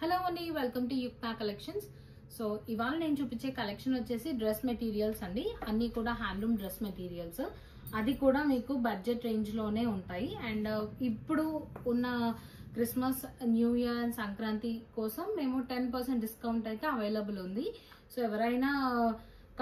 Hello అండి, welcome to Yukta collections. So ఇవాళ నేను చూపించే కలెక్షన్ వచ్చేసి డ్రెస్ మెటీరియల్స్ అండి. అన్నీ కూడా హ్యాండ్లూమ్ డ్రెస్ మెటీరియల్స్, అది కూడా మీకు బడ్జెట్ రేంజ్లోనే ఉంటాయి. అండ్ ఇప్పుడు ఉన్న Christmas, new year and Sankranti కోసం మేము 10% డిస్కౌంట్ అయితే అవైలబుల్ ఉంది. సో ఎవరైనా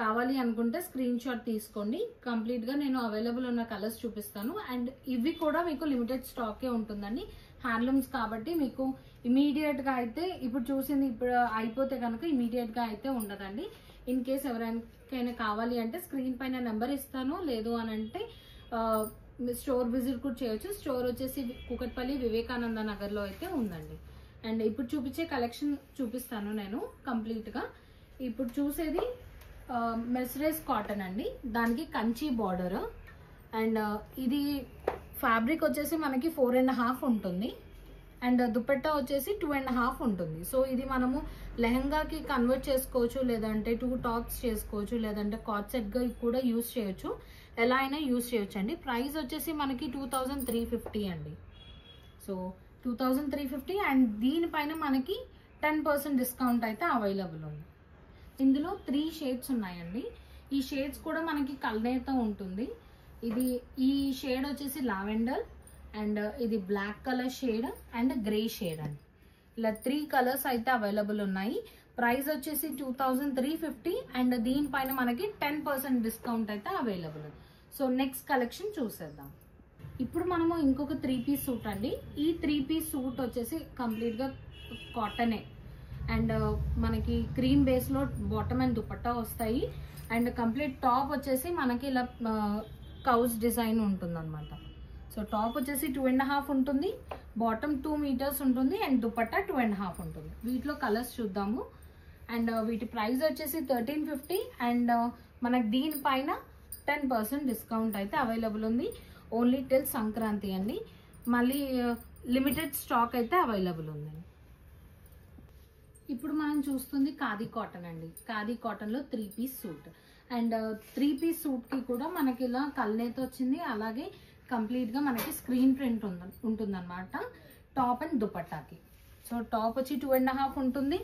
కావాలి అనుకుంటే స్క్రీన్ షాట్ తీసుకోండి. కంప్లీట్గా నేను అవైలబుల్ ఉన్న కలర్స్ చూపిస్తాను. అండ్ ఇవి కూడా మీకు లిమిటెడ్ స్టాకే ఉంటుందండి. హ్యాండ్లూమ్స్ కాబట్టి మీకు ఇమీడియట్గా అయితే ఇప్పుడు చూసింది ఇప్పుడు అయిపోతే కనుక ఇమీడియట్గా అయితే ఉండదండి. ఇన్ కేస్ ఎవరికైనా కావాలి అంటే స్క్రీన్ పైన నెంబర్ ఇస్తాను. లేదు అని అంటే స్టోర్ విజిట్ కూడా చేయొచ్చు. స్టోర్ వచ్చేసి కూకట్పల్లి వివేకానంద నగర్లో అయితే ఉందండి. అండ్ ఇప్పుడు చూపించే కలెక్షన్ చూపిస్తాను నేను కంప్లీట్గా. ఇప్పుడు చూసేది మెస్రేస్ కాటన్ అండి. దానికి కంచి బార్డర్ అండ్ ఇది ఫ్యాబ్రిక్ వచ్చేసి మనకి 4.5 ఉంటుంది. అండ్ దుపట్టా వచ్చేసి 2.5 ఉంటుంది. సో ఇది మనము లెహంగాకి కన్వర్ట్ చేసుకోవచ్చు, లేదంటే 2 టాప్స్ చేసుకోవచ్చు, లేదంటే కాట్ సెట్గా కూడా యూజ్ చేయొచ్చు. ఎలా అయినా యూజ్ చేయొచ్చు అండి. ప్రైస్ వచ్చేసి మనకి 2350 అండి. సో 2350 అండ్ దీనిపైన మనకి 10% డిస్కౌంట్ అయితే అవైలబుల్ ఉంది. ఇందులో 3 షేడ్స్ ఉన్నాయండి. ఈ షేడ్స్ కూడా మనకి కల్నేతో ఉంటుంది. ఈ షేడ్ వచ్చేసి లావెండర్ అండ్ ఇది black colour shade and grey shade అండి. ఇలా 3 కలర్స్ అయితే అవైలబుల్ ఉన్నాయి. ప్రైస్ వచ్చేసి 2350 అండ్ దీనిపైన మనకి 10% డిస్కౌంట్ అయితే అవైలబుల్. సో నెక్స్ట్ కలెక్షన్ చూసేద్దాం. ఇప్పుడు మనము ఇంకొక 3 పీస్ సూట్ అండి. ఈ 3 పీస్ సూట్ వచ్చేసి కంప్లీట్గా కాటనే అండ్ మనకి క్రీమ్ బేస్లో బాటమ్ అండ్ దుపట్టా వస్తాయి. అండ్ కంప్లీట్ టాప్ వచ్చేసి మనకి ఇలా కౌస్ డిజైన్ ఉంటుంది అనమాట. సో టాప్ వచ్చేసి 2.5 ఉంటుంది, బాటమ్ 2 మీటర్స్ ఉంటుంది అండ్ దుపట్టా 2.5 ఉంటుంది. వీటిలో కలర్స్ చూద్దాము. అండ్ వీటి ప్రైస్ వచ్చేసి 1350 అండ్ మనకి దీనిపైన 10% డిస్కౌంట్ అయితే అవైలబుల్ ఉంది. ఓన్లీ టిల్ సంక్రాంతి అండి. మళ్ళీ లిమిటెడ్ స్టాక్ అయితే అవైలబుల్ ఉంది. ఇప్పుడు మనం చూస్తుంది ఖాదీ కాటన్ అండి. ఖాదీ కాటన్లో 3 పీస్ సూట్ అండ్ 3 పీస్ సూట్కి కూడా మనకి ఇలా కల్నేతో వచ్చింది. అలాగే కంప్లీట్గా మనకి స్క్రీన్ ప్రింట్ ఉంటుందన్నమాట టాప్ అండ్ దుపట్టాకి. సో టాప్ వచ్చి 2.5 ఉంటుంది,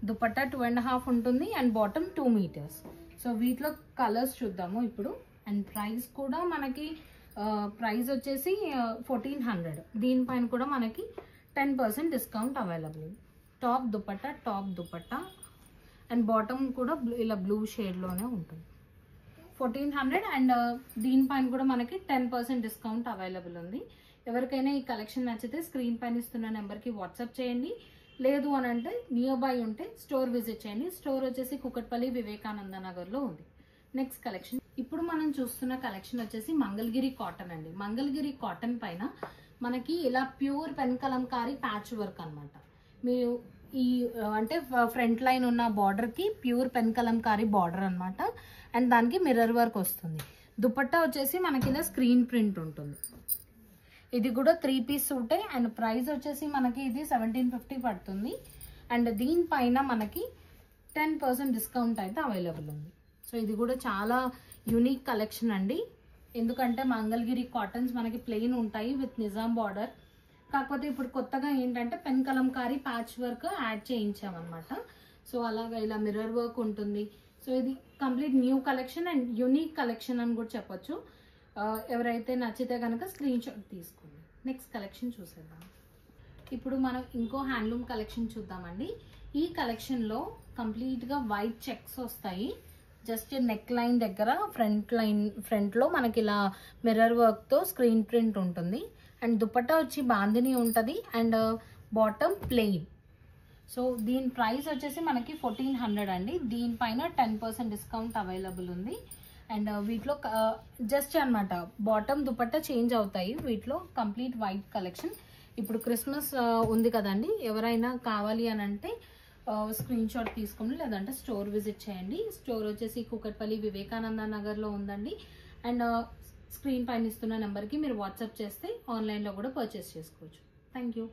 దుపట్టా 2.5 ఉంటుంది అండ్ బాటమ్ 2 మీటర్స్. సో వీటిలో కలర్స్ చూద్దాము ఇప్పుడు. అండ్ ప్రైస్ కూడా మనకి ప్రైస్ వచ్చేసి 1400. దీనిపైన కూడా మనకి 10% discount available. Top dupatta and bottom కూడా ఇలా బ్లూ షేడ్లోనే ఉంటుంది. 1400 అండ్ దీనిపైన కూడా మనకి 10% డిస్కౌంట్ అవైలబుల్ ఉంది. ఎవరికైనా ఈ కలెక్షన్ నచ్చితే స్క్రీన్ పైన ఇస్తున్న నెంబర్కి వాట్సాప్ చేయండి. లేదు అని అంటే నియర్ బై ఉంటే స్టోర్ విజిట్ చేయండి. స్టోర్ వచ్చేసి కూకట్పల్లి వివేకానంద నగర్లో ఉంది. నెక్స్ట్ కలెక్షన్ ఇప్పుడు మనం చూస్తున్న కలెక్షన్ వచ్చేసి మంగళగిరి కాటన్ అండి. మంగళగిరి కాటన్ పైన మనకి ఇలా pure pen Kalamkari patch work అనమాట. మీరు ఈ అంటే ఫ్రంట్ లైన్ ఉన్న బార్డర్కి ప్యూర్ పెన్ కలంకారీ బార్డర్ అనమాట. అండ్ దానికి మిర్రర్ వర్క్ వస్తుంది. దుపట్టా వచ్చేసి మనకి ఇలా స్క్రీన్ ప్రింట్ ఉంటుంది. ఇది కూడా 3 పీస్ సూటే అండ్ ప్రైస్ వచ్చేసి మనకి ఇది 1750 పడుతుంది. అండ్ దీనిపైన మనకి 10% డిస్కౌంట్ అయితే అవైలబుల్ ఉంది. సో ఇది కూడా చాలా యూనిక్ కలెక్షన్ అండి. ఎందుకంటే మంగళగిరి కాటన్స్ మనకి ప్లెయిన్ ఉంటాయి విత్ నిజాం బార్డర్. కాకపోతే ఇప్పుడు కొత్తగా ఏంటంటే pen Kalamkari patch work add చేయించామన్నమాట. సో అలాగా ఇలా మిర్రర్ వర్క్ ఉంటుంది. సో ఇది complete new collection and unique collection అని కూడా చెప్పొచ్చు. ఎవరైతే నచ్చితే కనుక స్క్రీన్ షాట్ తీసుకోండి. నెక్స్ట్ కలెక్షన్ చూసేద్దాం. ఇప్పుడు మనం ఇంకో హ్యాండ్లూమ్ కలెక్షన్ చూద్దామండి. ఈ కలెక్షన్లో కంప్లీట్గా వైట్ చెక్స్ వస్తాయి. జస్ట్ నెక్ లైన్ దగ్గర ఫ్రంట్లో మనకి ఇలా మిర్రర్ వర్క్తో స్క్రీన్ ప్రింట్ ఉంటుంది. అండ్ దుపట్టా వచ్చి బాందిని ఉంటుంది అండ్ బాటమ్ ప్లెయిన్. సో దీని ప్రైస్ వచ్చేసి మనకి 1400 అండి. దీనిపైన 10% డిస్కౌంట్ అవైలబుల్ ఉంది. అండ్ వీటిలో జస్ట్ అనమాట బాటమ్ దుపట్టా చేంజ్ అవుతాయి. వీటిలో కంప్లీట్ వైట్ కలెక్షన్. ఇప్పుడు క్రిస్మస్ ఉంది కదండి, ఎవరైనా కావాలి అని అంటే స్క్రీన్ షాట్ తీసుకోండి, లేదంటే స్టోర్ విజిట్ చేయండి. స్టోర్ వచ్చేసి కూకట్పల్లి వివేకానంద నగర్లో ఉందండి. అండ్ స్క్రీన్ పైన ఇస్తున్న నెంబర్కి మీరు వాట్సాప్ చేస్తే ఆన్లైన్లో కూడా పర్చేస్ చేసుకోవచ్చు. Thank you.